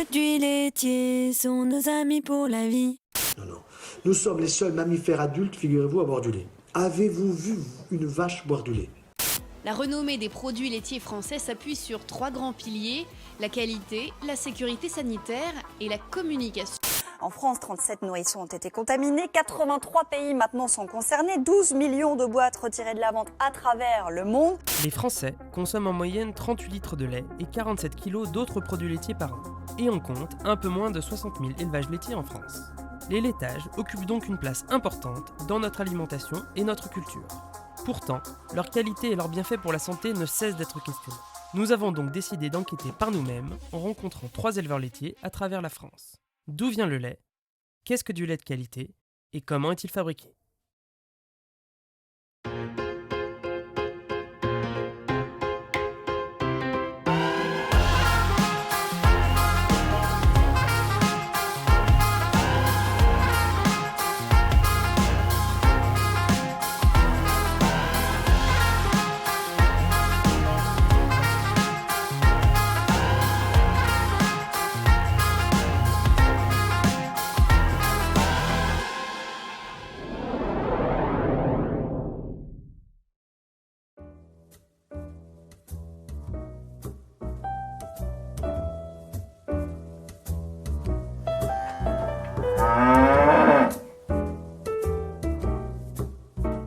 produits laitiers sont nos amis pour la vie. Non, non. Nous sommes les seuls mammifères adultes, figurez-vous, à boire du lait. Avez-vous vu une vache boire du lait? La renommée des produits laitiers français s'appuie sur 3 grands piliers, la qualité, la sécurité sanitaire et la communication. En France, 37 nourrissons ont été contaminés, 83 pays maintenant sont concernés, 12 millions de boîtes retirées de la vente à travers le monde. Les Français consomment en moyenne 38 litres de lait et 47 kilos d'autres produits laitiers par an. Et on compte un peu moins de 60 000 élevages laitiers en France. Les laitages occupent donc une place importante dans notre alimentation et notre culture. Pourtant, leur qualité et leurs bienfaits pour la santé ne cessent d'être questionnés. Nous avons donc décidé d'enquêter par nous-mêmes en rencontrant 3 éleveurs laitiers à travers la France. D'où vient le lait? Qu'est-ce que du lait de qualité? Et comment est-il fabriqué?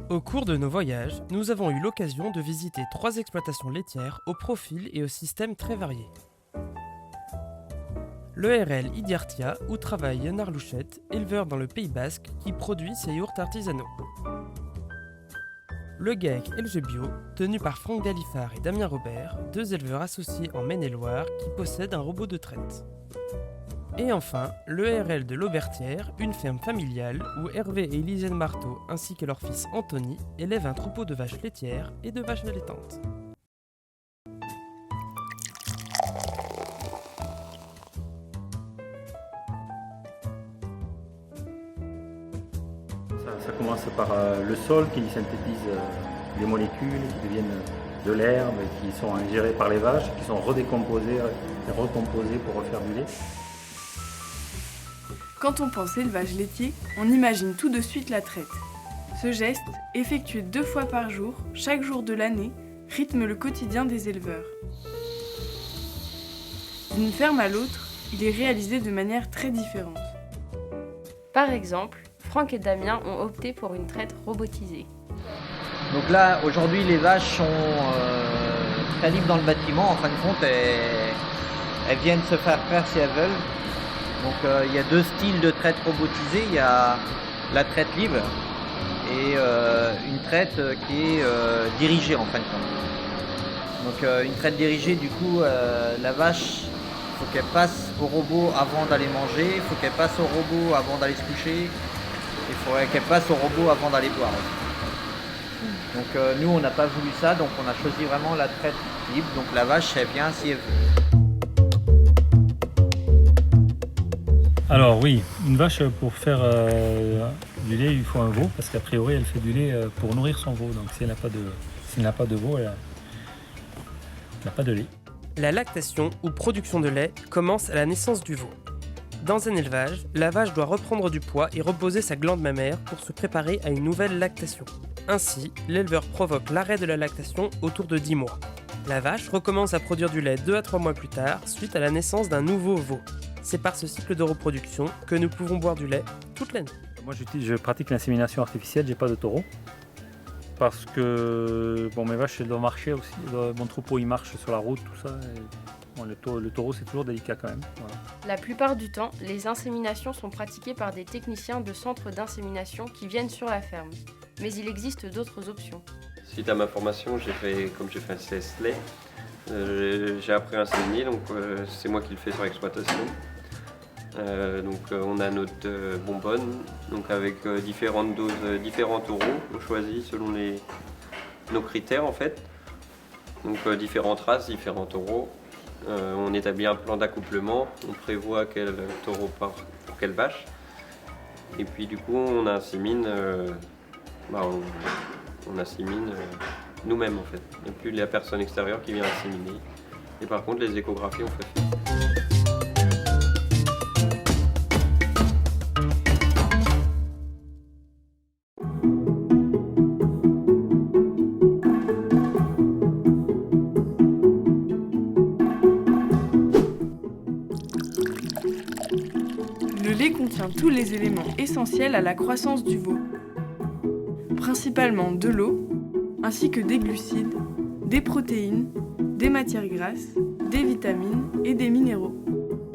Au cours de nos voyages, nous avons eu l'occasion de visiter 3 exploitations laitières au profil et au système très variés. L'ERL Idiartia, où travaille Yonar Louchette, éleveur dans le Pays Basque, qui produit ses yaourts artisanaux. Le GAEC LG Bio, tenu par Franck Galifard et Damien Robert, 2 éleveurs associés en Maine-et-Loire qui possèdent un robot de traite. Et enfin, l'ERL de l'Aubertière, une ferme familiale où Hervé et Elisène Marteau ainsi que leur fils Anthony élèvent un troupeau de vaches laitières et de vaches allaitantes. Ça commence par le sol qui synthétise des molécules qui deviennent de l'herbe, qui sont ingérées par les vaches, qui sont redécomposées et recomposées pour refaire du lait. Quand on pense élevage laitier, on imagine tout de suite la traite. Ce geste, effectué 2 fois par jour, chaque jour de l'année, rythme le quotidien des éleveurs. D'une ferme à l'autre, il est réalisé de manière très différente. Par exemple, Franck et Damien ont opté pour une traite robotisée. Donc là, aujourd'hui, les vaches sont très libres dans le bâtiment. En fin de compte, elles viennent se faire faire si elles veulent. Donc il y a 2 styles de traite robotisée. Il y a la traite libre et une traite qui est dirigée en fin de compte. Donc une traite dirigée, du coup, la vache, il faut qu'elle passe au robot avant d'aller manger, il faut qu'elle passe au robot avant d'aller se coucher, il faudrait qu'elle passe au robot avant d'aller boire. Donc nous, on n'a pas voulu ça, donc on a choisi vraiment la traite libre. Donc la vache, elle vient si elle veut. Alors oui, une vache pour faire du lait, il faut un veau, parce qu'a priori elle fait du lait pour nourrir son veau. Donc si elle n'a pas de veau, elle n'a pas de lait. La lactation ou production de lait commence à la naissance du veau. Dans un élevage, la vache doit reprendre du poids et reposer sa glande mammaire pour se préparer à une nouvelle lactation. Ainsi, l'éleveur provoque l'arrêt de la lactation autour de 10 mois. La vache recommence à produire du lait 2 à 3 mois plus tard, suite à la naissance d'un nouveau veau. C'est par ce cycle de reproduction que nous pouvons boire du lait toute l'année. Moi je pratique l'insémination artificielle, j'ai pas de taureau. Parce que mes vaches elles doivent marcher aussi, mon troupeau il marche sur la route, tout ça. Et, le taureau c'est toujours délicat quand même. Voilà. La plupart du temps, les inséminations sont pratiquées par des techniciens de centres d'insémination qui viennent sur la ferme. Mais il existe d'autres options. Suite à ma formation, j'ai fait un CS lait. J'ai appris à inséminer, donc c'est moi qui le fais sur l'exploitation. On a notre bonbonne, donc avec différentes doses, différents taureaux. On choisit selon nos critères en fait. Donc différentes races, différents taureaux. On établit un plan d'accouplement, on prévoit quel taureau part pour quelle vache. Et puis du coup on insémine, on insémine nous-mêmes en fait. Il n'y a plus la personne extérieure qui vient inséminer. Et par contre les échographies on fait. lait contient tous les éléments essentiels à la croissance du veau, principalement de l'eau, ainsi que des glucides, des protéines, des matières grasses, des vitamines et des minéraux.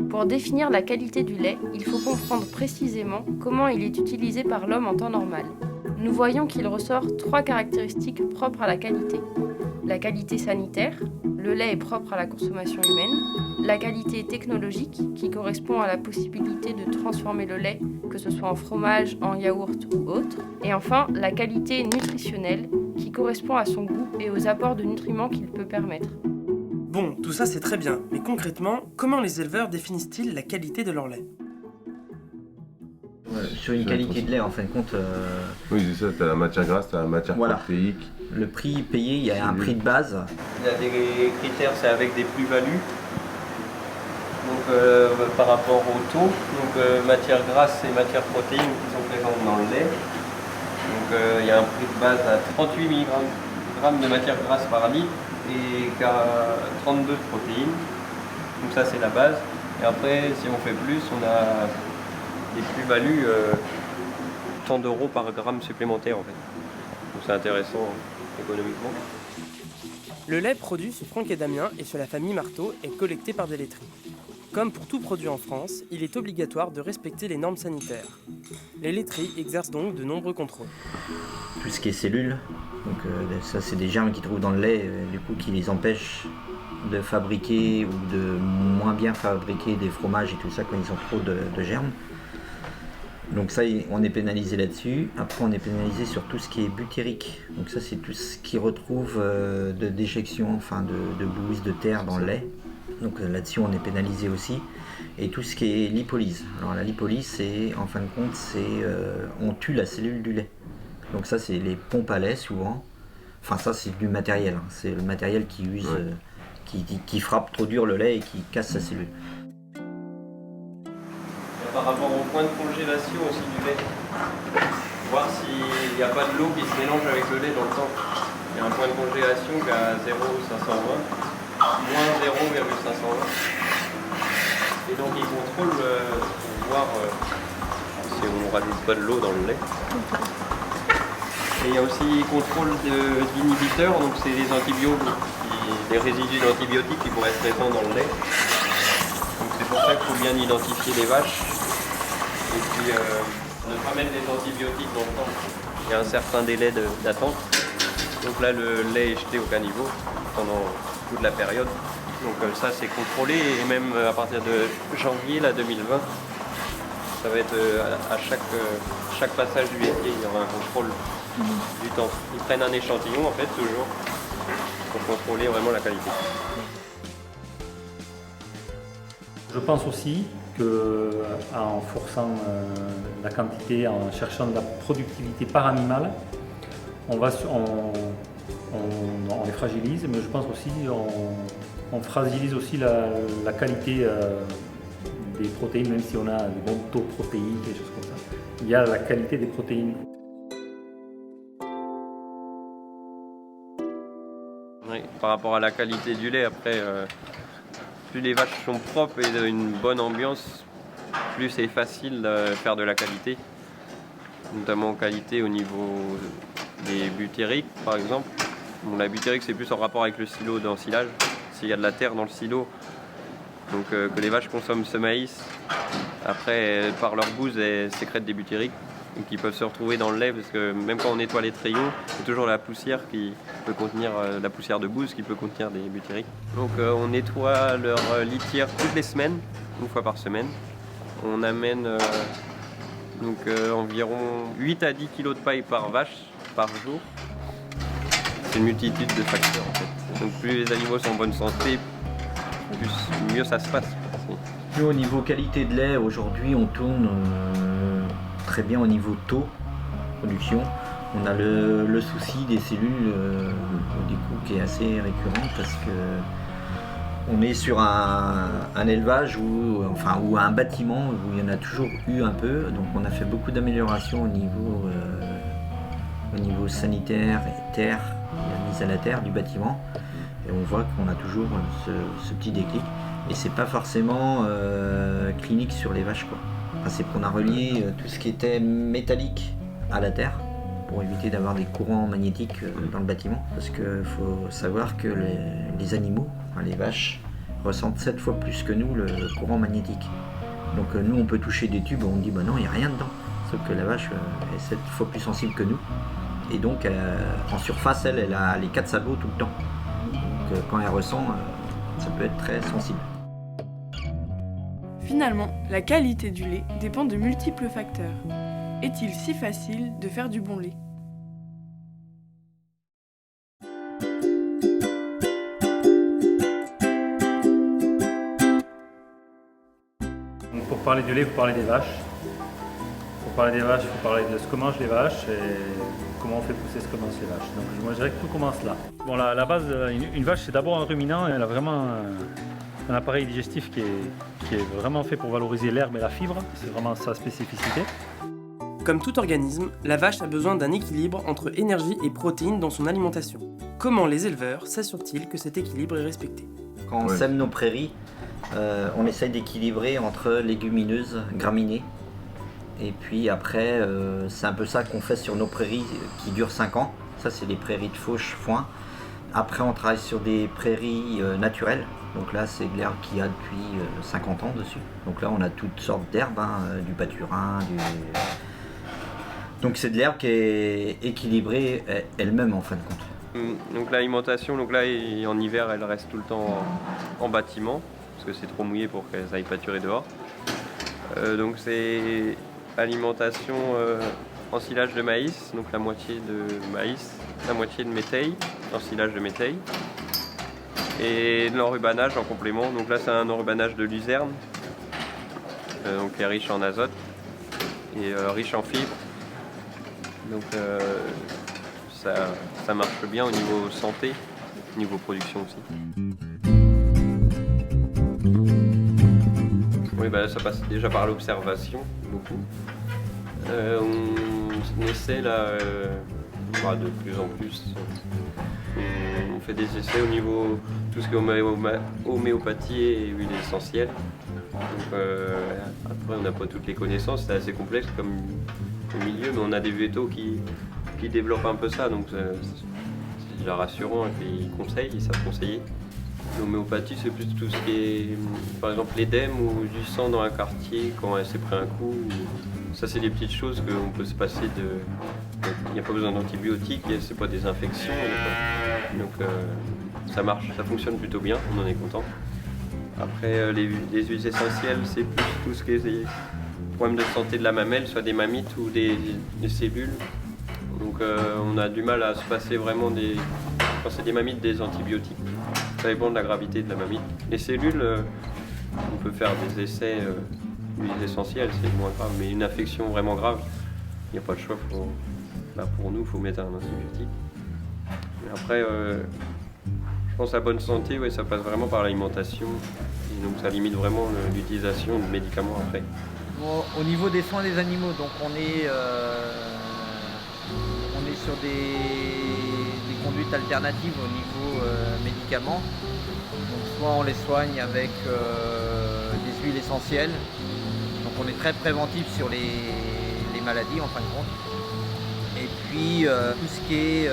Pour définir la qualité du lait, il faut comprendre précisément comment il est utilisé par l'homme en temps normal. Nous voyons qu'il ressort 3 caractéristiques propres à la qualité. La qualité sanitaire, le lait est propre à la consommation humaine. La qualité technologique, qui correspond à la possibilité de transformer le lait, que ce soit en fromage, en yaourt ou autre. Et enfin, la qualité nutritionnelle, qui correspond à son goût et aux apports de nutriments qu'il peut permettre. Bon, tout ça c'est très bien, mais concrètement, comment les éleveurs définissent-ils la qualité de leur lait ? Sur une qualité de lait, en fin de compte... Oui, c'est ça, tu as la matière grasse, tu as la matière protéique. Le prix payé, il y a un prix de base. Il y a des critères, c'est avec des plus-values. Donc par rapport au taux, donc matière grasse et matière protéine qui sont présentes dans le lait. Donc il y a un prix de base à 38 mg de matière grasse par litre et 32 de protéines. Donc ça c'est la base. Et après si on fait plus, on a des plus-values tant d'euros par gramme supplémentaire en fait. Donc c'est intéressant économiquement. Le lait produit sur Franck et Damien et sur la famille Marteau est collecté par des laiteries. Comme pour tout produit en France, il est obligatoire de respecter les normes sanitaires. Les laiteries exercent donc de nombreux contrôles. Tout ce qui est cellules, donc ça c'est des germes qu'ils trouvent dans le lait, du coup qui les empêchent de fabriquer ou de moins bien fabriquer des fromages et tout ça quand ils ont trop de germes. Donc ça, on est pénalisé là-dessus. Après, on est pénalisé sur tout ce qui est butérique. Donc ça, c'est tout ce qui retrouve de déjection, enfin de bouse, de terre dans le lait. Donc là-dessus, on est pénalisé aussi. Et tout ce qui est lipolyse. Alors la lipolyse, c'est, en fin de compte, on tue la cellule du lait. Donc ça, c'est les pompes à lait souvent. Enfin ça, c'est du matériel. Hein. C'est le matériel qui use, qui frappe trop dur le lait et qui casse sa cellule. Par rapport au point de congélation aussi du lait, voir s'il n'y a pas de l'eau qui se mélange avec le lait dans le temps. Il y a un point de congélation qui est à 0,520, moins 0,520. Et donc il contrôle pour voir si on ne rajoute pas de l'eau dans le lait. Et il y a aussi contrôle d'inhibiteurs, donc c'est des antibiotiques, des résidus d'antibiotiques qui pourraient être présents dans le lait. Donc c'est pour ça qu'il faut bien identifier les vaches. Et puis ne pas mettre des antibiotiques dans le temps. Il y a un certain délai d'attente. Donc là le lait est jeté au caniveau pendant toute la période. Donc ça c'est contrôlé et même à partir de janvier là, 2020, ça va être à chaque passage du laitier, il y aura un contrôle du temps. Ils prennent un échantillon en fait toujours pour contrôler vraiment la qualité. Je pense aussi qu'en forçant la quantité, en cherchant de la productivité par animal, on les fragilise, mais je pense aussi on fragilise aussi la qualité des protéines, même si on a des bons taux protéiques et des choses comme ça. Il y a la qualité des protéines. Oui, par rapport à la qualité du lait, après, plus les vaches sont propres et d'une bonne ambiance, plus c'est facile de faire de la qualité, notamment qualité au niveau des butériques par exemple. Bon, la butérique c'est plus en rapport avec le silo d'ensilage, s'il y a de la terre dans le silo, donc que les vaches consomment ce maïs, après par leur bouse elles sécrètent des butériques qui peuvent se retrouver dans le lait, parce que même quand on nettoie les trios, c'est toujours la poussière qui peut contenir, la poussière de bouse qui peut contenir des butériques. Donc on nettoie leur litière toutes les semaines, une fois par semaine. On amène environ 8 à 10 kg de paille par vache par jour. C'est une multitude de facteurs en fait. Donc plus les animaux sont en bonne santé, mieux ça se passe. Nous, au niveau qualité de lait, aujourd'hui on tourne très bien au niveau taux production. On a le souci des cellules du coup qui est assez récurrent parce que on est sur un élevage ou un bâtiment où il y en a toujours eu un peu, donc on a fait beaucoup d'améliorations au niveau sanitaire et terre, la mise à la terre du bâtiment, et on voit qu'on a toujours ce petit déclic, et c'est pas forcément clinique sur les vaches quoi. principe qu'on a relié tout ce qui était métallique à la terre pour éviter d'avoir des courants magnétiques dans le bâtiment. Parce qu'il faut savoir que les animaux, les vaches, ressentent 7 fois plus que nous le courant magnétique. Donc nous on peut toucher des tubes, on dit bah non il n'y a rien dedans. Sauf que la vache est 7 fois plus sensible que nous. Et donc en surface elle a les 4 sabots tout le temps. Donc quand elle ressent, ça peut être très sensible. Finalement, la qualité du lait dépend de multiples facteurs. Est-il si facile de faire du bon lait ? Donc pour parler du lait, il faut parler des vaches. Pour parler des vaches, il faut parler de ce que mangent les vaches et comment on fait pousser ce que mangent les vaches. Donc moi je dirais que tout commence là. Bon, la base, une vache c'est d'abord un ruminant et elle a vraiment un appareil digestif qui est vraiment fait pour valoriser l'herbe et la fibre. C'est vraiment sa spécificité. Comme tout organisme, la vache a besoin d'un équilibre entre énergie et protéines dans son alimentation. Comment les éleveurs s'assurent-ils que cet équilibre est respecté ? Quand on sème nos prairies, on essaye d'équilibrer entre légumineuses, graminées. Et puis après, c'est un peu ça qu'on fait sur nos prairies qui durent 5 ans. Ça, c'est des prairies de fauche, foin. Après, on travaille sur des prairies naturelles. Donc là, c'est de l'herbe qu'il y a depuis 50 ans dessus. Donc là, on a toutes sortes d'herbes, du pâturin, Donc c'est de l'herbe qui est équilibrée elle-même en fin de compte. Donc l'alimentation, là en hiver, elle reste tout le temps en bâtiment, parce que c'est trop mouillé pour qu'elles aillent pâturer dehors. Donc c'est alimentation en silage de maïs, donc la moitié de maïs, la moitié de métail, en silage de métail. Et de l'enrubanage en complément, donc là c'est un enrubanage de luzerne, donc qui est riche en azote et riche en fibres. Donc ça marche bien au niveau santé, au niveau production aussi. Oui, ça passe déjà par l'observation, beaucoup. On essaie là, de plus en plus. On fait des essais au niveau tout ce qui est homéopathie et huile essentielle. Donc, après, on n'a pas toutes les connaissances, c'est assez complexe comme milieu, mais on a des vétos qui développent un peu ça, donc c'est déjà rassurant et puis ils conseillent, ils savent conseiller. L'homéopathie, c'est plus tout ce qui est, par exemple, l'édème ou du sang dans un quartier quand elle s'est pris un coup. Ça, c'est des petites choses qu'on peut se passer de. Il n'y a pas besoin d'antibiotiques, c'est pas des infections. Donc ça marche, ça fonctionne plutôt bien, on en est content. Après, les huiles essentielles, c'est plus tout ce qui est problème de santé de la mamelle, soit des mammites ou des cellules. Donc on a du mal à se passer vraiment quand c'est des mammites, des antibiotiques. Ça dépend de la gravité de la mamite. Les cellules, on peut faire des essais d'huiles essentielles, c'est moins grave. Mais une infection vraiment grave, il n'y a pas de choix. Pour nous, il faut mettre un antibiotique. Mais après, je pense à la bonne santé, ça passe vraiment par l'alimentation. Et donc ça limite vraiment l'utilisation de médicaments après. Au niveau des soins des animaux, donc on est sur des conduites alternatives au niveau médicaments. Donc soit on les soigne avec des huiles essentielles, donc on est très préventif sur les maladies en fin de compte. Et puis tout ce qui est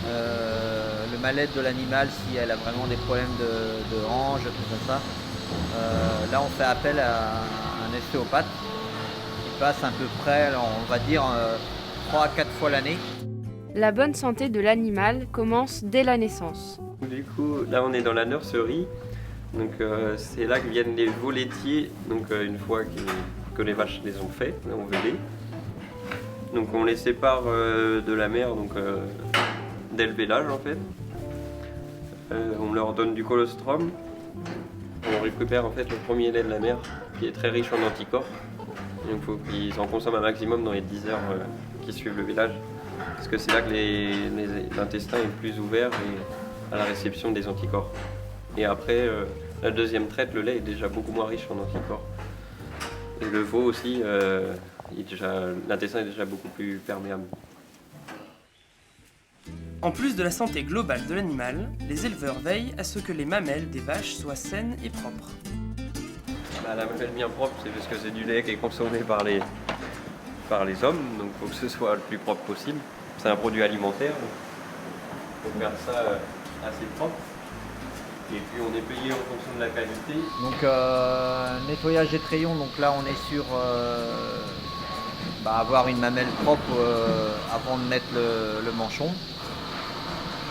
le mal-être de l'animal, si elle a vraiment des problèmes de hanche, tout ça. Là on fait appel à un ostéopathe qui passe à peu près, on va dire, 3 à 4 fois l'année. La bonne santé de l'animal commence dès la naissance. Du coup, là on est dans la nurserie, donc c'est là que viennent les veaux laitiers, donc une fois que les vaches les ont fait, on veut les. Donc on les sépare de la mère, donc dès le vélage en fait. On leur donne du colostrum. On récupère en fait le premier lait de la mère qui est très riche en anticorps. Donc il faut qu'ils en consomment un maximum dans les 10 heures qui suivent le vélage. Parce que c'est là que l'intestin est le plus ouvert à la réception des anticorps. Et après, la deuxième traite, le lait est déjà beaucoup moins riche en anticorps. Et le veau aussi, l'intestin est déjà beaucoup plus perméable. En plus de la santé globale de l'animal, les éleveurs veillent à ce que les mamelles des vaches soient saines et propres. La mamelle bien propre, c'est parce que c'est du lait qui est consommé par les hommes, donc il faut que ce soit le plus propre possible. C'est un produit alimentaire, donc il faut faire ça assez propre. Et puis on est payé en fonction de la qualité. Donc nettoyage des trayons, donc là on est sur avoir une mamelle propre avant de mettre le manchon.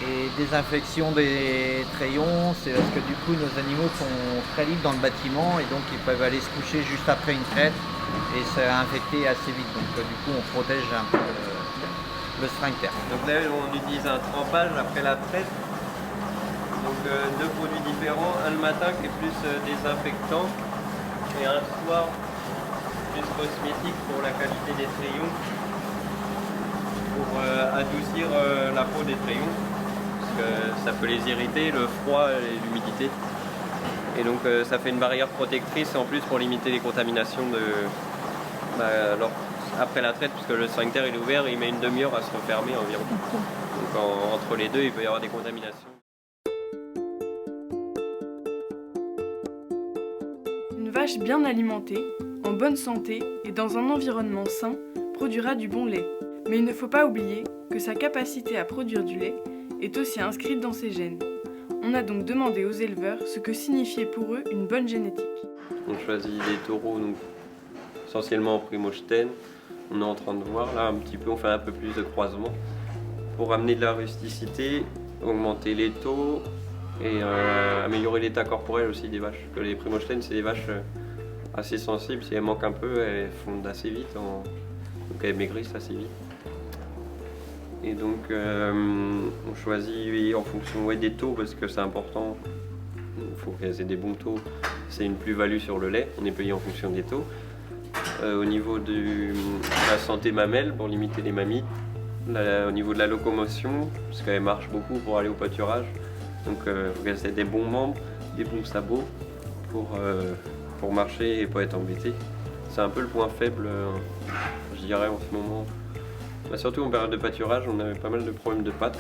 Et désinfection des trayons, c'est parce que du coup nos animaux sont très libres dans le bâtiment et donc ils peuvent aller se coucher juste après une traite et c'est infecté assez vite. Donc du coup on protège un peu le sphincter. Donc là on utilise un trempage après la traite. Donc deux produits différents, un le matin qui est plus désinfectant et un soir plus cosmétique pour la qualité des trayons, pour adoucir la peau des trayons. Ça peut les irriter, le froid et l'humidité. Et donc ça fait une barrière protectrice en plus pour limiter les contaminations après la traite, puisque le sphincter il est ouvert, il met une demi-heure à se refermer environ. Donc entre les deux, il peut y avoir des contaminations. Une vache bien alimentée, en bonne santé et dans un environnement sain produira du bon lait. Mais il ne faut pas oublier que sa capacité à produire du lait est aussi inscrite dans ses gènes. On a donc demandé aux éleveurs ce que signifiait pour eux une bonne génétique. On choisit des taureaux donc, essentiellement en Primostein. On est en train de voir là un petit peu, on fait un peu plus de croisement pour amener de la rusticité, augmenter les taux et améliorer l'état corporel aussi des vaches. Parce que les Primostein c'est des vaches assez sensibles, si elles manquent un peu, elles fondent assez vite, donc elles maigrissent assez vite. Et donc on choisit en fonction des taux parce que c'est important, il faut qu'elles aient des bons taux, c'est une plus-value sur le lait, on est payé en fonction des taux. Au niveau de la santé mamelle, pour limiter les mammites, au niveau de la locomotion, parce qu'elles marchent beaucoup pour aller au pâturage, donc il faut qu'elles aient des bons membres, des bons sabots pour marcher et pas être embêtées. C'est un peu le point faible, je dirais en ce moment. Surtout en période de pâturage, on avait pas mal de problèmes de pattes.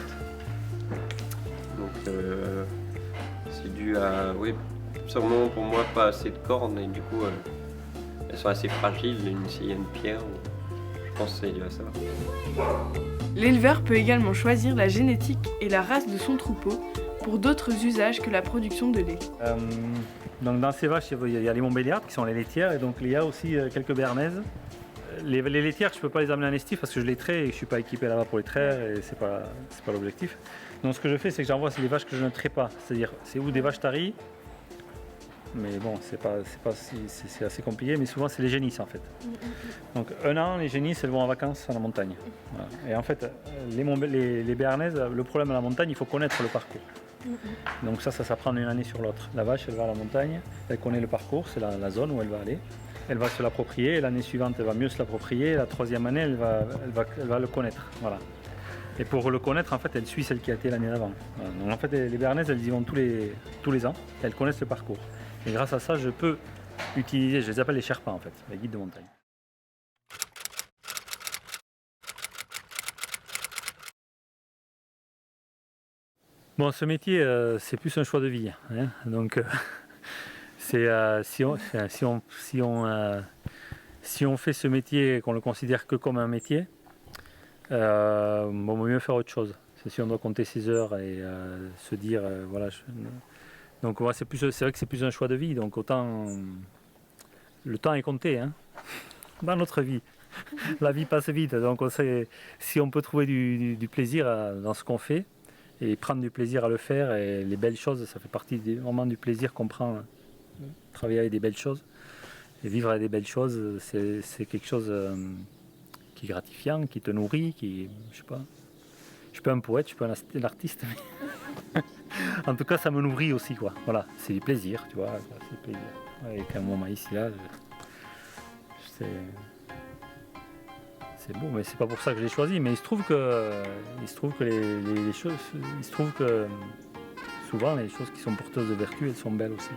Donc c'est dû à, oui, sûrement pour moi pas assez de cornes et du coup elles sont assez fragiles. S'il y a une pierre, je pense que c'est dû à ça. L'éleveur peut également choisir la génétique et la race de son troupeau pour d'autres usages que la production de lait. Donc dans ces vaches, il y a les Montbéliardes qui sont les laitières et donc il y a aussi quelques béarnaises. Les laitières, je ne peux pas les amener en estif parce que je les trais et je ne suis pas équipé là-bas pour les traire et c'est pas l'objectif. Donc ce que je fais, c'est que j'envoie les vaches que je ne trais pas. C'est-à-dire, c'est ou des vaches taries, mais bon, c'est assez compliqué, mais souvent c'est les génisses en fait. Donc un an, les génisses, elles vont en vacances à la montagne. Voilà. Et en fait, les béarnaises, le problème à la montagne, il faut connaître le parcours. Donc ça s'apprend d'une année sur l'autre. La vache, elle va à la montagne, elle connaît le parcours, c'est la zone où elle va aller. Elle va se l'approprier, l'année suivante elle va mieux se l'approprier, la troisième année elle va le connaître. Voilà. Et pour le connaître, en fait, elle suit celle qui a été l'année d'avant. Voilà. Donc en fait, les béarnaises, elles y vont tous les ans, elles connaissent le parcours. Et grâce à ça, je peux utiliser, je les appelle les Sherpas en fait, les guides de montagne. Bon, ce métier, c'est plus un choix de vie. Hein. Donc, si on fait ce métier et qu'on le considère que comme un métier, bon, vaut mieux faire autre chose. Si on doit compter ses heures et se dire, voilà. Donc, ouais, c'est vrai que c'est plus un choix de vie. Donc, autant le temps est compté hein, dans notre vie. La vie passe vite. Donc, si on peut trouver du plaisir dans ce qu'on fait et prendre du plaisir à le faire, et les belles choses, ça fait partie vraiment du plaisir qu'on prend. Travailler avec des belles choses et vivre avec des belles choses, c'est quelque chose qui est gratifiant, qui te nourrit, je sais pas. Je suis pas un poète, je suis pas un artiste, mais en tout cas ça me nourrit aussi quoi. Voilà, c'est du plaisir, tu vois, c'est du plaisir. Avec un moment ici là, c'est beau, mais c'est pas pour ça que je l'ai choisi. Mais il se trouve que les choses, il se trouve que souvent les choses qui sont porteuses de vertu, elles sont belles aussi.